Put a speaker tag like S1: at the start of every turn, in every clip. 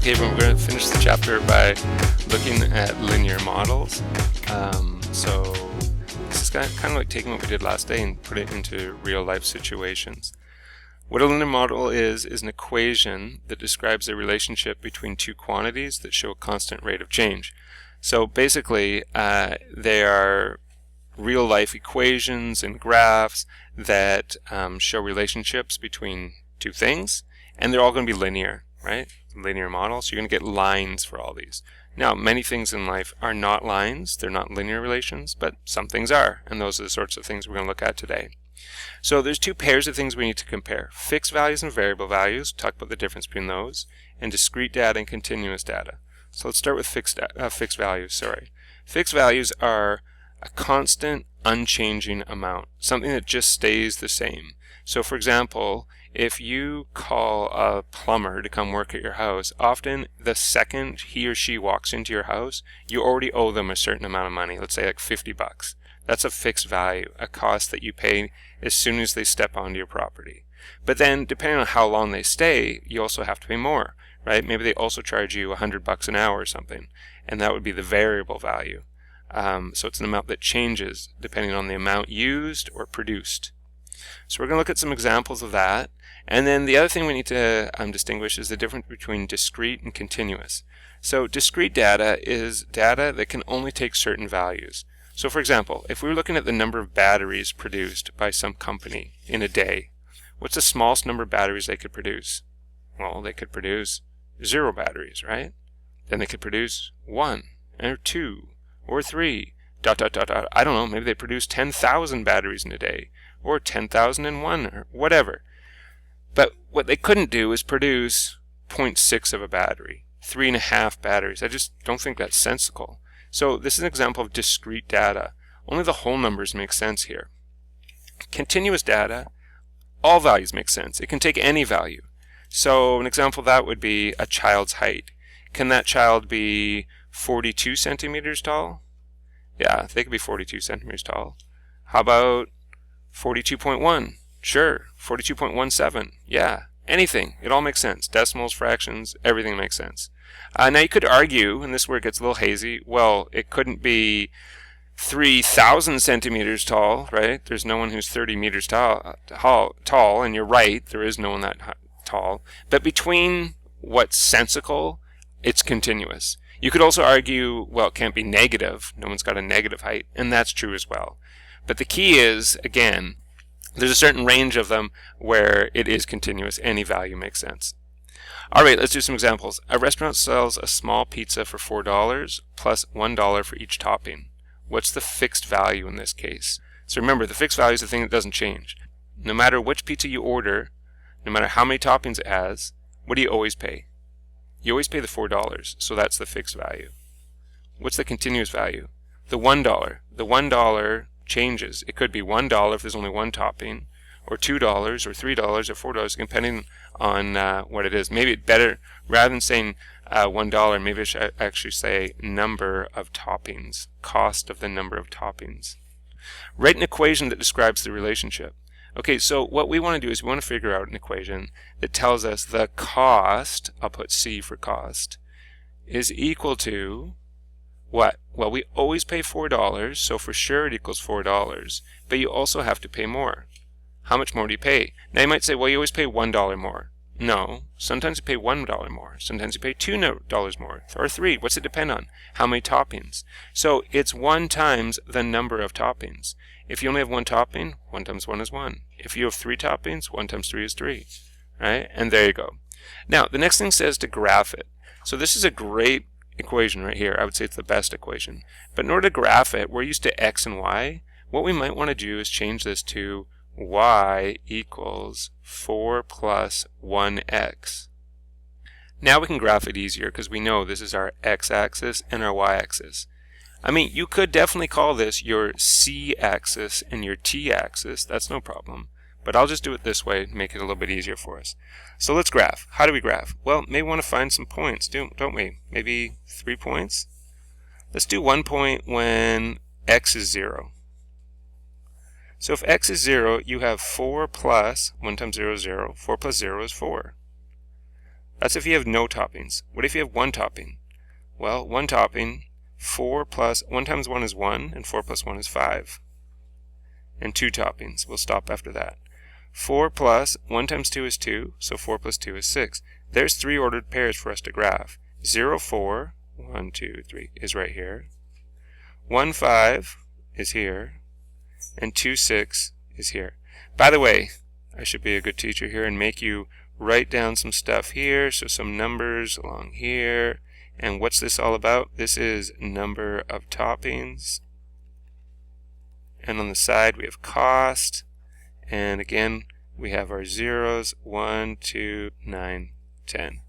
S1: Okay, we're going to finish the chapter by looking at linear models. So this is kind of like taking what we did last day and put it into real life situations. What a linear model is an equation that describes a relationship between two quantities that show a constant rate of change. So basically, they are real life equations and graphs that show relationships between two things, and they're all going to be linear, right? Linear model, so you're going to get lines for all these. Now, many things in life are not lines, they're not linear relations, but some things are, and those are the sorts of things we're going to look at today. So there's two pairs of things we need to compare: fixed values and variable values, talk about the difference between those, and discrete data and continuous data. So let's start with fixed values. Fixed values are a constant, unchanging amount, something that just stays the same. So for example, if you call a plumber to come work at your house, often the second he or she walks into your house, you already owe them a certain amount of money, let's say like $50. That's a fixed value, a cost that you pay as soon as they step onto your property. But then, depending on how long they stay, you also have to pay more, right? Maybe they also charge you $100 an hour or something, and that would be the variable value. So it's an amount that changes depending on the amount used or produced. So we're going to look at some examples of that. And then the other thing we need to distinguish is the difference between discrete and continuous. So discrete data is data that can only take certain values. So for example, if we were looking at the number of batteries produced by some company in a day, what's the smallest number of batteries they could produce? Well, they could produce 0 batteries, right? Then they could produce 1 or 2 or 3, ... I don't know, maybe they produce 10,000 batteries in a day, or 10,001, or whatever. But what they couldn't do is produce 0.6 of a battery, 3.5 batteries. I just don't think that's sensical. So this is an example of discrete data. Only the whole numbers make sense here. Continuous data, all values make sense. It can take any value. So an example of that would be a child's height. Can that child be 42 centimeters tall? Yeah, they could be 42 centimeters tall. How about 42.1? Sure. 42.17? Yeah. Anything. It all makes sense. Decimals, fractions, everything makes sense. Now you could argue, and this is where it gets a little hazy, well, it couldn't be 3,000 centimeters tall, right? There's no one who's 30 meters tall, and you're right, there is no one that tall. But between what's sensical, it's continuous. You could also argue, well, it can't be negative. No one's got a negative height, and that's true as well. But the key is, again, there's a certain range of them where it is continuous. Any value makes sense. All right, let's do some examples. A restaurant sells a small pizza for $4 plus $1 for each topping. What's the fixed value in this case? So remember, the fixed value is the thing that doesn't change. No matter which pizza you order, no matter how many toppings it has, what do you always pay? You always pay the $4, so that's the fixed value. What's the continuous value? The $1. The $1 changes. It could be $1 if there's only one topping, or $2 or $3 or $4, depending on what it is. Maybe it's better, rather than saying $1, maybe I should actually say number of toppings, cost of the number of toppings. Write an equation that describes the relationship. Okay, so what we want to do is we want to figure out an equation that tells us the cost, I'll put C for cost, is equal to what? Well, we always pay $4, so for sure it equals $4, but you also have to pay more. How much more do you pay? Now you might say, well, you always pay $1 more. No, sometimes you pay $1 more, sometimes you pay $2 more, or 3. What's it depend on? How many toppings? So it's 1 times the number of toppings. If you only have 1 topping, 1 times 1 is 1. If you have 3 toppings, 1 times 3 is 3. Right? And there you go. Now, the next thing says to graph it. So this is a great equation right here. I would say it's the best equation. But in order to graph it, we're used to x and y. What we might want to do is change this to y equals 4 plus 1x. Now we can graph it easier because we know this is our x-axis and our y-axis. I mean, you could definitely call this your c-axis and your t-axis. That's no problem. But I'll just do it this way to make it a little bit easier for us. So let's graph. How do we graph? Well, maybe we want to find some points, don't we? Maybe 3 points? Let's do 1 point when x is 0. So if x is 0, you have 4 plus 1 times 0 is 0. 4 plus 0 is 4. That's if you have no toppings. What if you have one topping? Well, one topping, 4 plus 1 times 1 is 1, and 4 plus 1 is 5. And 2 toppings. We'll stop after that. 4 plus 1 times 2 is 2, so 4 plus 2 is 6. There's 3 ordered pairs for us to graph. 0, 4, 1, 2, 3 is right here. 1, 5 is here. And 2, 6 is here. By the way, I should be a good teacher here and make you write down some stuff here, so some numbers along here. And what's this all about? This is number of toppings. And on the side we have cost. And again, we have our zeros, 1, 2, 9, 10.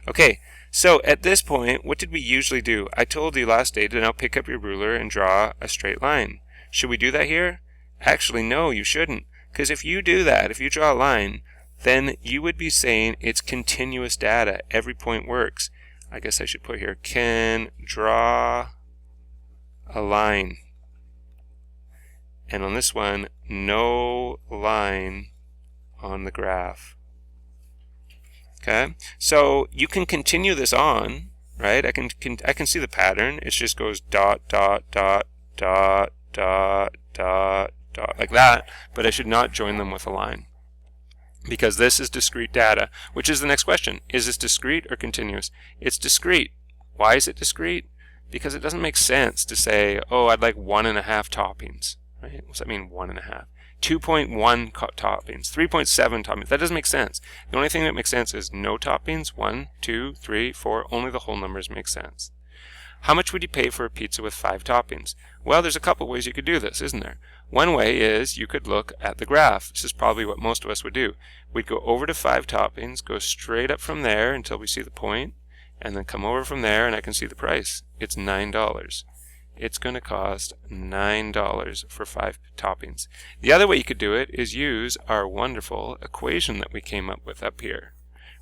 S1: Okay, so at this point, what did we usually do? I told you last day to now pick up your ruler and draw a straight line. Should we do that here? Actually, no, you shouldn't. Because if you do that, if you draw a line, then you would be saying it's continuous data. Every point works. I guess I should put here, can draw a line. And on this one, no line on the graph. Okay, so you can continue this on, right? I can see the pattern. It just goes dot, dot, dot, dot, dot, dot, dot, like that, but I should not join them with a line. Because this is discrete data, which is the next question. Is this discrete or continuous? It's discrete. Why is it discrete? Because it doesn't make sense to say, oh, I'd like 1.5 toppings. Right? What's that mean, 1.5? 2.1 toppings, 3.7 toppings. That doesn't make sense. The only thing that makes sense is no toppings, 1, 2, 3, 4. Only the whole numbers make sense. How much would you pay for a pizza with 5 toppings? Well, there's a couple ways you could do this, isn't there? One way is you could look at the graph. This is probably what most of us would do. We'd go over to 5 toppings, go straight up from there until we see the point, and then come over from there and I can see the price. It's $9. It's going to cost $9 for 5 toppings. The other way you could do it is use our wonderful equation that we came up with up here,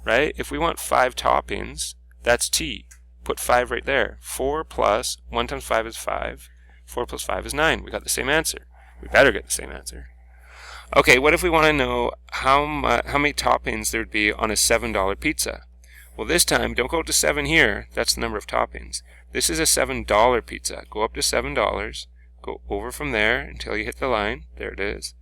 S1: right? If we want 5 toppings, that's t. Put 5 right there. 4 plus 1 times 5 is 5. 4 plus 5 is 9. We got the same answer. We better get the same answer. Okay, what if we want to know how many toppings there would be on a $7 pizza? Well, this time, don't go up to 7 here. That's the number of toppings. This is a $7 pizza. Go up to $7. Go over from there until you hit the line. There it is.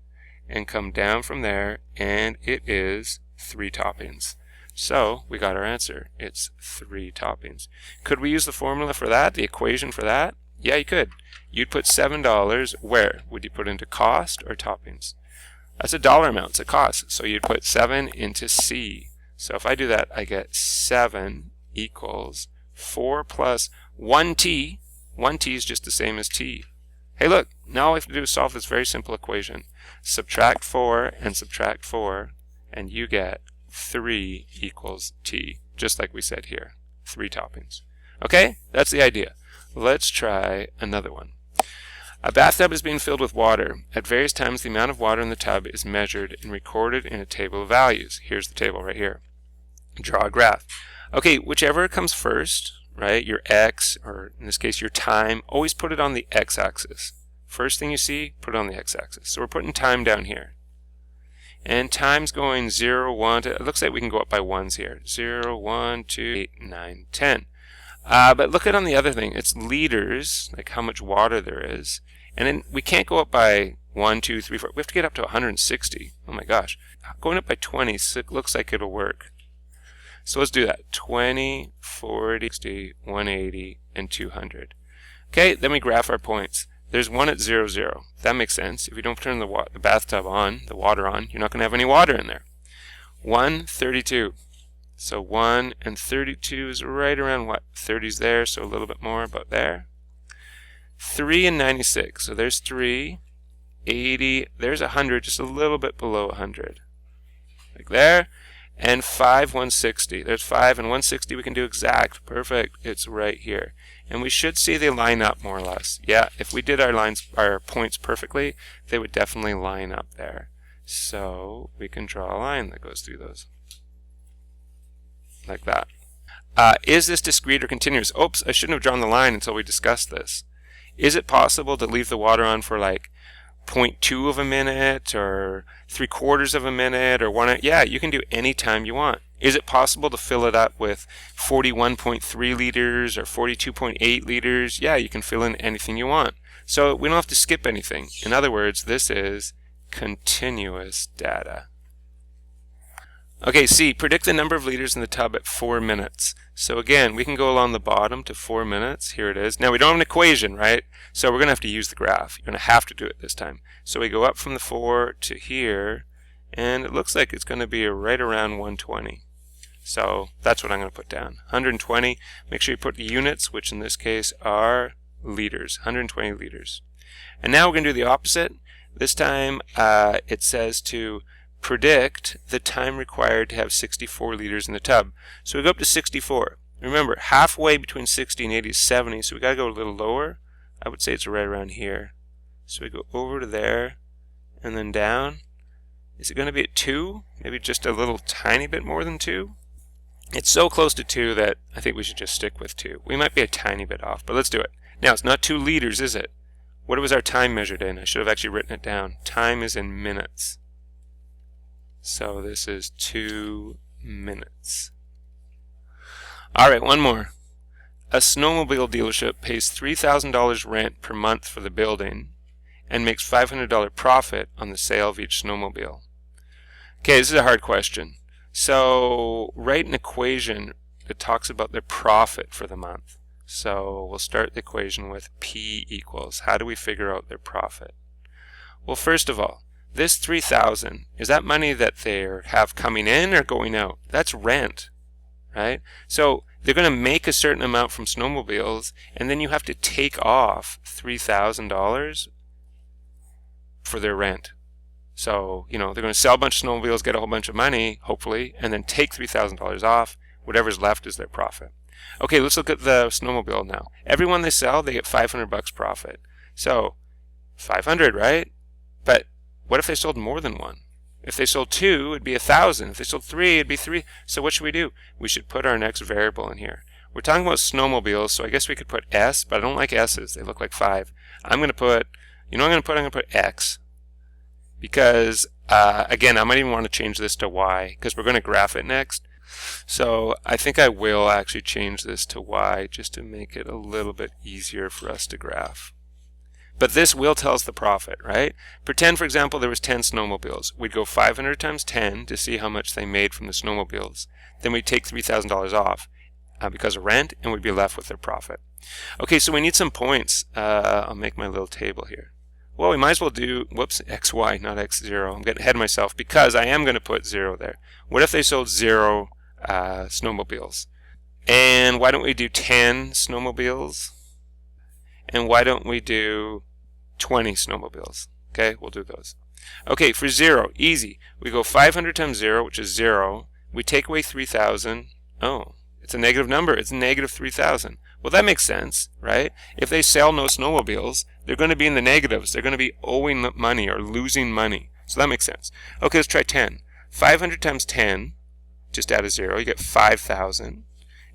S1: And come down from there, and it is 3 toppings. So we got our answer. It's 3 toppings. Could we use the formula for that, the equation for that? Yeah, you could. You'd put $7 where? Would you put into cost or toppings? That's a dollar amount. It's a cost. So you'd put 7 into C. So if I do that, I get 7 equals 4 plus 1t. 1t is just the same as t. Hey, look. Now all I have to do is solve this very simple equation. Subtract 4 and subtract 4, and you get 3 equals t, just like we said here. 3 toppings. Okay? That's the idea. Let's try another one. A bathtub is being filled with water. At various times, the amount of water in the tub is measured and recorded in a table of values. Here's the table right here. Draw a graph. Okay, whichever comes first, right, your x, or in this case your time, always put it on the x-axis. First thing you see, put it on the x-axis. So we're putting time down here. And time's going 0, 1, it looks like we can go up by 1s here. 0, 1, 2, 8, 9, 10. But look at on the other thing. It's liters, like how much water there is. And then we can't go up by 1, 2, 3, 4. We have to get up to 160. Oh my gosh. Going up by 20 looks like it'll work. So let's do that. 20, 40, 60, 180, and 200. Okay, then we graph our points. There's one at 0, 0. That makes sense. If you don't turn the bathtub on, the water on, you're not going to have any water in there. 1, 32. So 1 and 32 is right around what? 30's there, so a little bit more, about there. 3 and 96. So there's 3. 80. There's 100, just a little bit below 100. Like there. And 5, 160. There's 5 and 160. We can do exact. Perfect. It's right here. And we should see they line up more or less. Yeah, if we did our points perfectly, they would definitely line up there. So we can draw a line that goes through those. Like that. Is this discrete or continuous? Oops, I shouldn't have drawn the line until we discussed this. Is it possible to leave the water on for like 0.2 of a minute or 3/4 of a minute or 1? Yeah, you can do any time you want. Is it possible to fill it up with 41.3 liters or 42.8 liters? Yeah, you can fill in anything you want. So we don't have to skip anything. In other words, this is continuous data. Okay, C, predict the number of liters in the tub at 4 minutes. So again, we can go along the bottom to 4 minutes. Here it is. Now we don't have an equation, right? So we're going to have to use the graph. You're going to have to do it this time. So we go up from the 4 to here, and it looks like it's going to be right around 120. So that's what I'm going to put down. 120. Make sure you put the units, which in this case are liters. 120 liters. And now we're going to do the opposite. This time it says to predict the time required to have 64 liters in the tub. So we go up to 64. Remember, halfway between 60 and 80 is 70, so we got to go a little lower. I would say it's right around here. So we go over to there and then down. Is it going to be at 2? Maybe just a little tiny bit more than 2? It's so close to 2 that I think we should just stick with 2. We might be a tiny bit off, but let's do it. Now, it's not 2 liters, is it? What was our time measured in? I should have actually written it down. Time is in minutes. So this is 2 minutes. Alright, one more. A snowmobile dealership pays $3,000 rent per month for the building and makes $500 profit on the sale of each snowmobile. Okay, this is a hard question. So write an equation that talks about their profit for the month. So we'll start the equation with P equals. How do we figure out their profit? Well, first of all, this 3,000, is that money that they have coming in or going out? That's rent, right? So they're going to make a certain amount from snowmobiles, and then you have to take off $3,000 for their rent. So, you know, they're going to sell a bunch of snowmobiles, get a whole bunch of money, hopefully, and then take $3,000 off. Whatever's left is their profit. Okay, let's look at the snowmobile now. Every one they sell, they get $500 profit. So, 500, right? But what if they sold more than one? If they sold 2, it'd be 1,000. If they sold 3, it'd be 3. So what should we do? We should put our next variable in here. We're talking about snowmobiles, so I guess we could put S, but I don't like S's. They look like 5. I'm going to put, you know what I'm going to put X. Because, again, I might even want to change this to Y, because we're going to graph it next. So I think I will actually change this to Y, just to make it a little bit easier for us to graph. But this will tell us the profit, right? Pretend, for example, there was 10 snowmobiles. We'd go 500 times 10 to see how much they made from the snowmobiles. Then we'd take $3,000 off because of rent, and we'd be left with their profit. Okay, so we need some points. I'll make my little table here. Well, we might as well do, whoops, XY, not X0. I'm getting ahead of myself because I am going to put 0 there. What if they sold 0 snowmobiles? And why don't we do 10 snowmobiles? And why don't we do 20 snowmobiles? Okay, we'll do those. Okay, for 0, easy. We go 500 times 0, which is 0. We take away 3,000. Oh, it's a negative number. It's negative 3,000. Well, that makes sense, right? If they sell no snowmobiles, they're going to be in the negatives. They're going to be owing money or losing money. So that makes sense. Okay, let's try 10. 500 times 10, just add a 0, you get 5,000.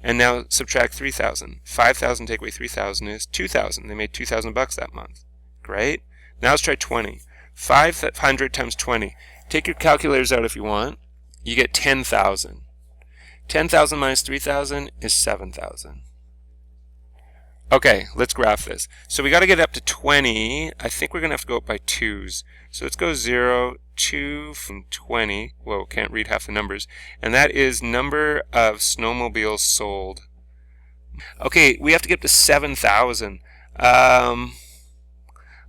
S1: And now subtract 3,000. 5,000 take away 3,000 is 2,000. They made $2,000 that month. Great. Now let's try 20. 500 times 20. Take your calculators out if you want. You get 10,000. 10,000 minus 3,000 is 7,000. Okay, let's graph this. So we got to get up to 20. I think we're going to have to go up by 2s. So let's go 0, 2 from 20. Whoa, can't read half the numbers. And that is number of snowmobiles sold. Okay, we have to get up to 7,000.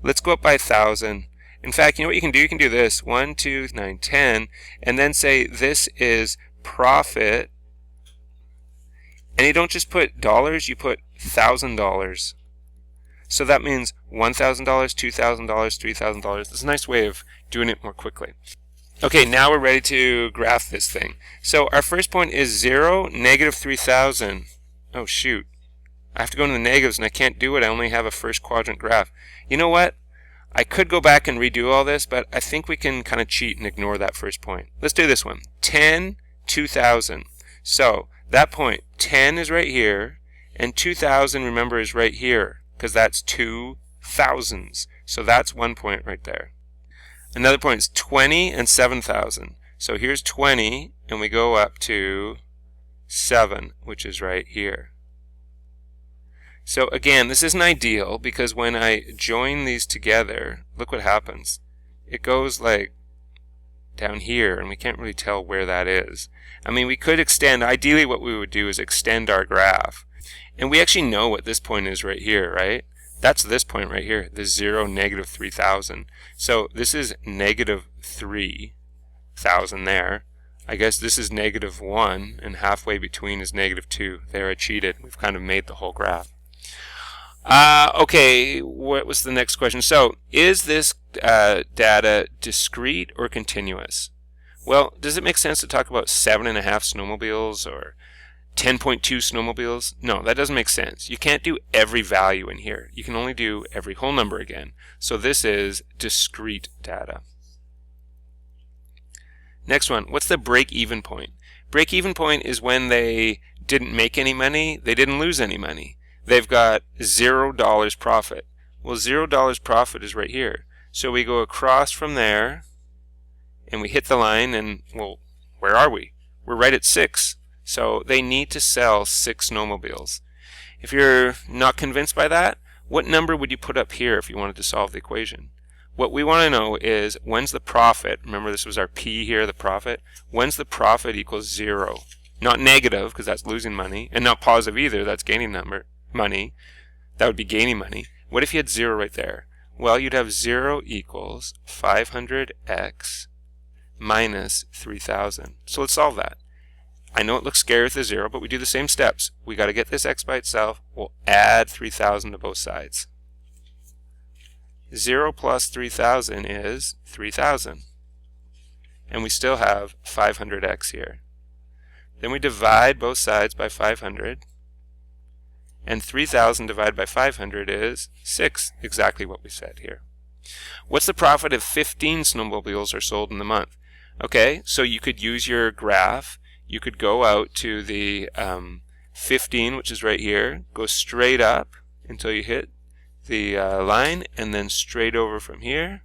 S1: Let's go up by 1,000. In fact, you know what you can do? You can do this. 1, 2, 9, 10. And then say this is profit. And you don't just put dollars, you put $1,000. So that means $1,000, $2,000, $3,000. It's a nice way of doing it more quickly. Okay, now we're ready to graph this thing. So our first point is 0, negative 3,000. Oh shoot. I have to go into the negatives and I can't do it. I only have a first quadrant graph. You know what? I could go back and redo all this, but I think we can kind of cheat and ignore that first point. Let's do this one. 10, 2,000. So that point, 10 is right here, and 2,000, remember, is right here, because that's 2 thousands. So that's one point right there. Another point is 20 and 7,000. So here's 20, and we go up to 7, which is right here. So again, this isn't ideal because when I join these together, look what happens. It goes like down here, and we can't really tell where that is. I mean, we could extend, ideally what we would do is extend our graph. And we actually know what this point is right here, right? That's this point right here, the 0, negative 3,000. So this is negative 3,000 there. I guess this is negative 1, and halfway between is negative 2. There, I cheated. We've kind of made the whole graph. Okay, what was the next question? So, is this data discrete or continuous? Well, does it make sense to talk about 7.5 snowmobiles or 10.2 snowmobiles? No, that doesn't make sense. You can't do every value in here. You can only do every whole number again. So this is discrete data. Next one, what's the break-even point? Break-even point is when they didn't make any money, they didn't lose any money. They've got $0 profit. Well, $0 profit is right here. So we go across from there, and we hit the line, and, well, where are we? We're right at 6. So they need to sell 6 snowmobiles. If you're not convinced by that, what number would you put up here if you wanted to solve the equation? What we want to know is, when's the profit? Remember, this was our P here, the profit. When's the profit equals 0? Not negative, because that's losing money, and not positive either, that's gaining money. That would be gaining money. What if you had 0 right there? Well, you'd have 0 equals 500x minus 3,000. So let's solve that. I know it looks scary with the 0, but we do the same steps. We got to get this x by itself. We'll add 3,000 to both sides. 0 plus 3,000 is 3,000. And we still have 500x here. Then we divide both sides by 500. And 3,000 divided by 500 is 6, exactly what we said here. What's the profit if 15 snowmobiles are sold in the month? Okay, so you could use your graph. You could go out to the 15, which is right here, go straight up until you hit the line, and then straight over from here,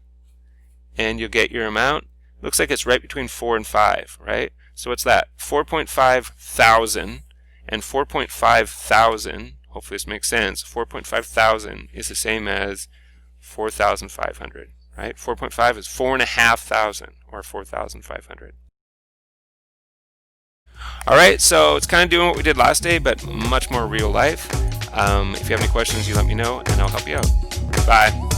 S1: and you'll get your amount. Looks like it's right between 4 and 5, right? So what's that? 4.5 thousand, and 4.5 thousand, hopefully this makes sense, 4.5 thousand is the same as 4,500, right? 4.5 is 4,500, or 4,500. Alright, so it's kind of doing what we did last day, but much more real life. If you have any questions, you let me know, and I'll help you out. Bye.